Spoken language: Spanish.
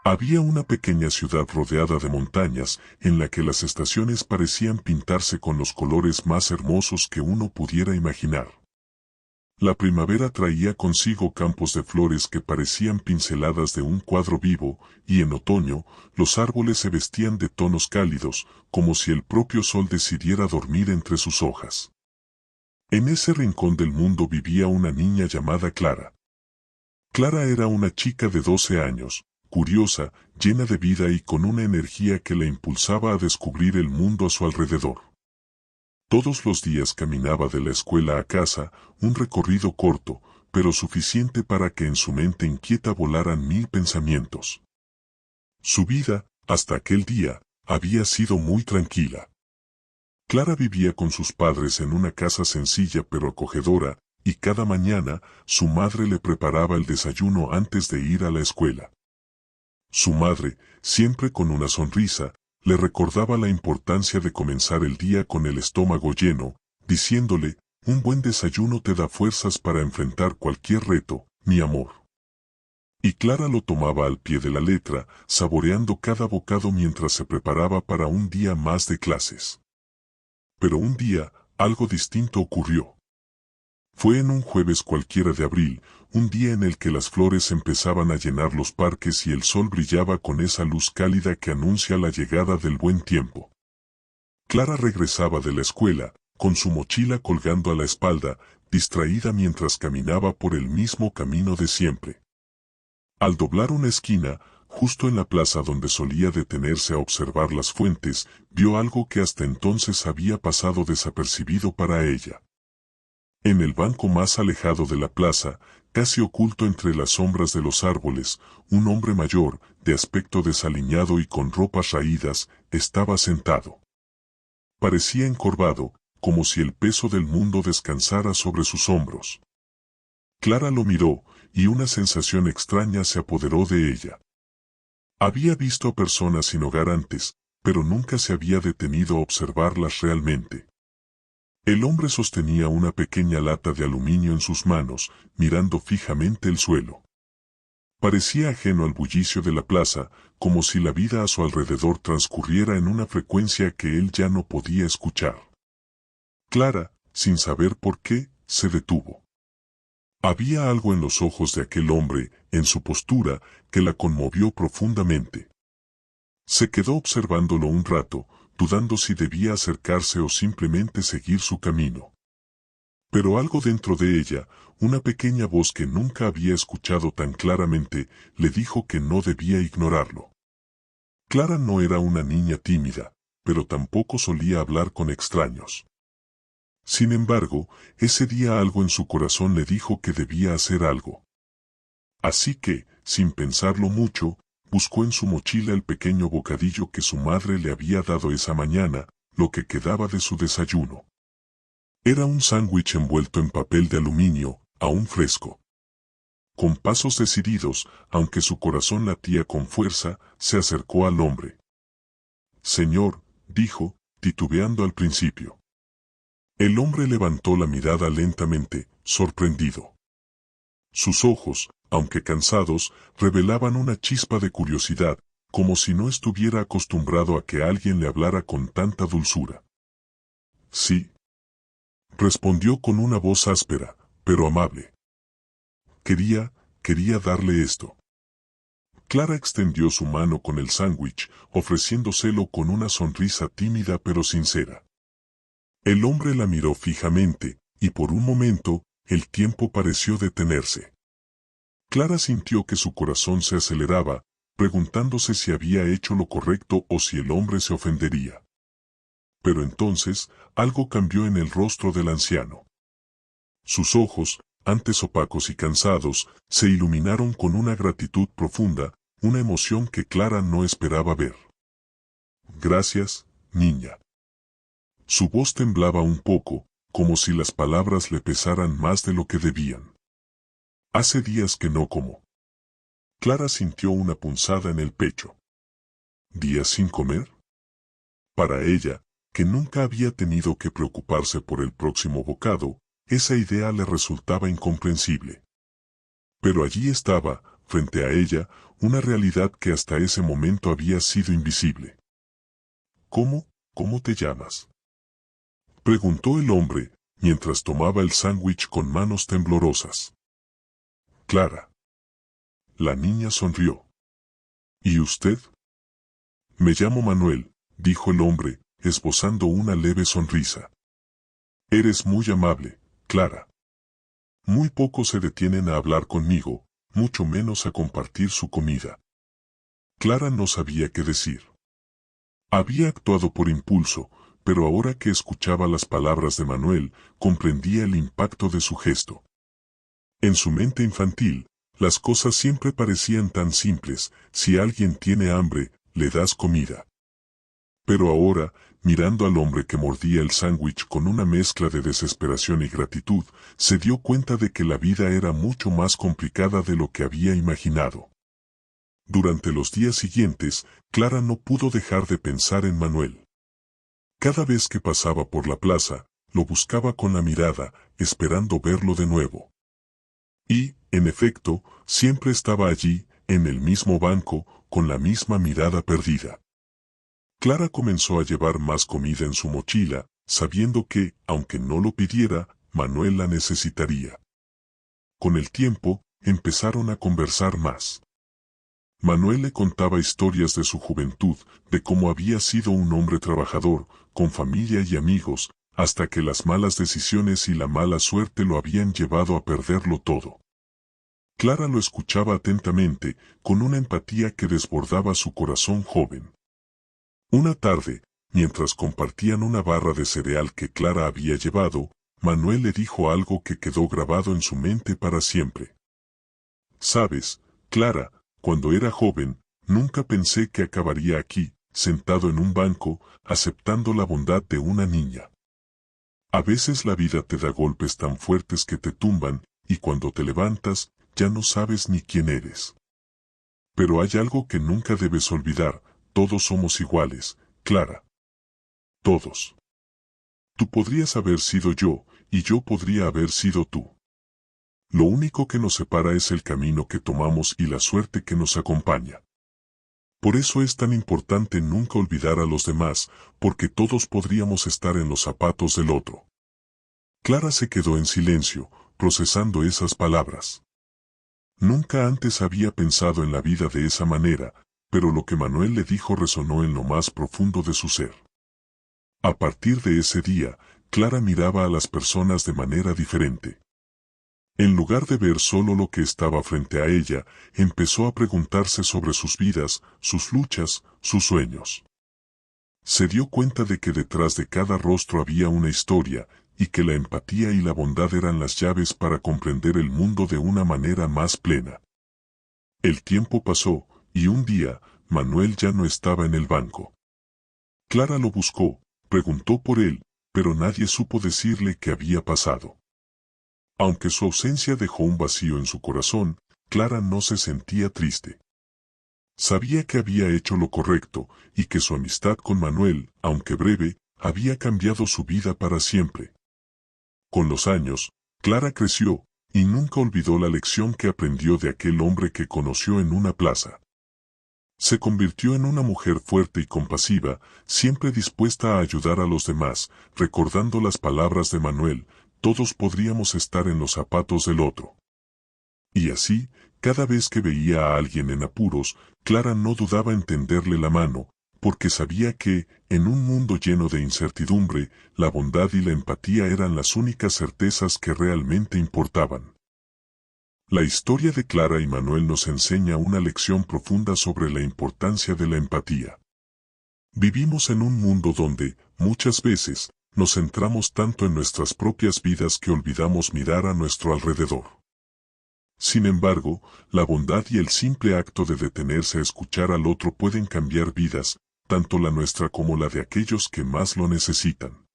Había una pequeña ciudad rodeada de montañas, en la que las estaciones parecían pintarse con los colores más hermosos que uno pudiera imaginar. La primavera traía consigo campos de flores que parecían pinceladas de un cuadro vivo, y en otoño, los árboles se vestían de tonos cálidos, como si el propio sol decidiera dormir entre sus hojas. En ese rincón del mundo vivía una niña llamada Clara. Clara era una chica de 12 años, curiosa, llena de vida y con una energía que la impulsaba a descubrir el mundo a su alrededor. Todos los días caminaba de la escuela a casa, un recorrido corto, pero suficiente para que en su mente inquieta volaran 1000 pensamientos. Su vida, hasta aquel día, había sido muy tranquila. Clara vivía con sus padres en una casa sencilla pero acogedora, y cada mañana su madre le preparaba el desayuno antes de ir a la escuela. Su madre, siempre con una sonrisa, le recordaba la importancia de comenzar el día con el estómago lleno, diciéndole, un buen desayuno te da fuerzas para enfrentar cualquier reto, mi amor. Y Clara lo tomaba al pie de la letra, saboreando cada bocado mientras se preparaba para un día más de clases. Pero un día, algo distinto ocurrió. Fue en un jueves cualquiera de abril, un día en el que las flores empezaban a llenar los parques y el sol brillaba con esa luz cálida que anuncia la llegada del buen tiempo. Clara regresaba de la escuela, con su mochila colgando a la espalda, distraída mientras caminaba por el mismo camino de siempre. Al doblar una esquina, justo en la plaza donde solía detenerse a observar las fuentes, vio algo que hasta entonces había pasado desapercibido para ella. En el banco más alejado de la plaza, casi oculto entre las sombras de los árboles, un hombre mayor, de aspecto desaliñado y con ropas raídas, estaba sentado. Parecía encorvado, como si el peso del mundo descansara sobre sus hombros. Clara lo miró, y una sensación extraña se apoderó de ella. Había visto a personas sin hogar antes, pero nunca se había detenido a observarlas realmente. El hombre sostenía una pequeña lata de aluminio en sus manos, mirando fijamente el suelo. Parecía ajeno al bullicio de la plaza, como si la vida a su alrededor transcurriera en una frecuencia que él ya no podía escuchar. Clara, sin saber por qué, se detuvo. Había algo en los ojos de aquel hombre, en su postura, que la conmovió profundamente. Se quedó observándolo un rato, dudando si debía acercarse o simplemente seguir su camino. Pero algo dentro de ella, una pequeña voz que nunca había escuchado tan claramente, le dijo que no debía ignorarlo. Clara no era una niña tímida, pero tampoco solía hablar con extraños. Sin embargo, ese día algo en su corazón le dijo que debía hacer algo. Así que, sin pensarlo mucho, buscó en su mochila el pequeño bocadillo que su madre le había dado esa mañana, lo que quedaba de su desayuno. Era un sándwich envuelto en papel de aluminio, aún fresco. Con pasos decididos, aunque su corazón latía con fuerza, se acercó al hombre. «Señor», dijo, titubeando al principio. El hombre levantó la mirada lentamente, sorprendido. Sus ojos, aunque cansados, revelaban una chispa de curiosidad, como si no estuviera acostumbrado a que alguien le hablara con tanta dulzura. «Sí», respondió con una voz áspera, pero amable. Quería darle esto». Clara extendió su mano con el sándwich, ofreciéndoselo con una sonrisa tímida pero sincera. El hombre la miró fijamente, y por un momento, el tiempo pareció detenerse. Clara sintió que su corazón se aceleraba, preguntándose si había hecho lo correcto o si el hombre se ofendería. Pero entonces, algo cambió en el rostro del anciano. Sus ojos, antes opacos y cansados, se iluminaron con una gratitud profunda, una emoción que Clara no esperaba ver. «Gracias, niña». Su voz temblaba un poco, como si las palabras le pesaran más de lo que debían. «Hace días que no como». Clara sintió una punzada en el pecho. ¿Días sin comer? Para ella, que nunca había tenido que preocuparse por el próximo bocado, esa idea le resultaba incomprensible. Pero allí estaba, frente a ella, una realidad que hasta ese momento había sido invisible. ¿Cómo te llamas?, preguntó el hombre, mientras tomaba el sándwich con manos temblorosas. Clara. La niña sonrió. ¿Y usted? Me llamo Manuel, dijo el hombre, esbozando una leve sonrisa. Eres muy amable, Clara. Muy pocos se detienen a hablar conmigo, mucho menos a compartir su comida. Clara no sabía qué decir. Había actuado por impulso, pero ahora que escuchaba las palabras de Manuel, comprendía el impacto de su gesto. En su mente infantil, las cosas siempre parecían tan simples: si alguien tiene hambre, le das comida. Pero ahora, mirando al hombre que mordía el sándwich con una mezcla de desesperación y gratitud, se dio cuenta de que la vida era mucho más complicada de lo que había imaginado. Durante los días siguientes, Clara no pudo dejar de pensar en Manuel. Cada vez que pasaba por la plaza, lo buscaba con la mirada, esperando verlo de nuevo. Y, en efecto, siempre estaba allí, en el mismo banco, con la misma mirada perdida. Clara comenzó a llevar más comida en su mochila, sabiendo que, aunque no lo pidiera, Manuel la necesitaría. Con el tiempo, empezaron a conversar más. Manuel le contaba historias de su juventud, de cómo había sido un hombre trabajador, con familia y amigos, hasta que las malas decisiones y la mala suerte lo habían llevado a perderlo todo. Clara lo escuchaba atentamente, con una empatía que desbordaba su corazón joven. Una tarde, mientras compartían una barra de cereal que Clara había llevado, Manuel le dijo algo que quedó grabado en su mente para siempre. «Sabes, Clara, cuando era joven, nunca pensé que acabaría aquí, sentado en un banco, aceptando la bondad de una niña. A veces la vida te da golpes tan fuertes que te tumban, y cuando te levantas, ya no sabes ni quién eres. Pero hay algo que nunca debes olvidar: todos somos iguales, Clara. Todos. Tú podrías haber sido yo, y yo podría haber sido tú. Lo único que nos separa es el camino que tomamos y la suerte que nos acompaña. Por eso es tan importante nunca olvidar a los demás, porque todos podríamos estar en los zapatos del otro». Clara se quedó en silencio, procesando esas palabras. Nunca antes había pensado en la vida de esa manera, pero lo que Manuel le dijo resonó en lo más profundo de su ser. A partir de ese día, Clara miraba a las personas de manera diferente. En lugar de ver solo lo que estaba frente a ella, empezó a preguntarse sobre sus vidas, sus luchas, sus sueños. Se dio cuenta de que detrás de cada rostro había una historia, y que la empatía y la bondad eran las llaves para comprender el mundo de una manera más plena. El tiempo pasó, y un día, Manuel ya no estaba en el banco. Clara lo buscó, preguntó por él, pero nadie supo decirle qué había pasado. Aunque su ausencia dejó un vacío en su corazón, Clara no se sentía triste. Sabía que había hecho lo correcto, y que su amistad con Manuel, aunque breve, había cambiado su vida para siempre. Con los años, Clara creció, y nunca olvidó la lección que aprendió de aquel hombre que conoció en una plaza. Se convirtió en una mujer fuerte y compasiva, siempre dispuesta a ayudar a los demás, recordando las palabras de Manuel: todos podríamos estar en los zapatos del otro. Y así, cada vez que veía a alguien en apuros, Clara no dudaba en tenderle la mano, porque sabía que, en un mundo lleno de incertidumbre, la bondad y la empatía eran las únicas certezas que realmente importaban. La historia de Clara y Manuel nos enseña una lección profunda sobre la importancia de la empatía. Vivimos en un mundo donde, muchas veces, nos centramos tanto en nuestras propias vidas que olvidamos mirar a nuestro alrededor. Sin embargo, la bondad y el simple acto de detenerse a escuchar al otro pueden cambiar vidas, tanto la nuestra como la de aquellos que más lo necesitan.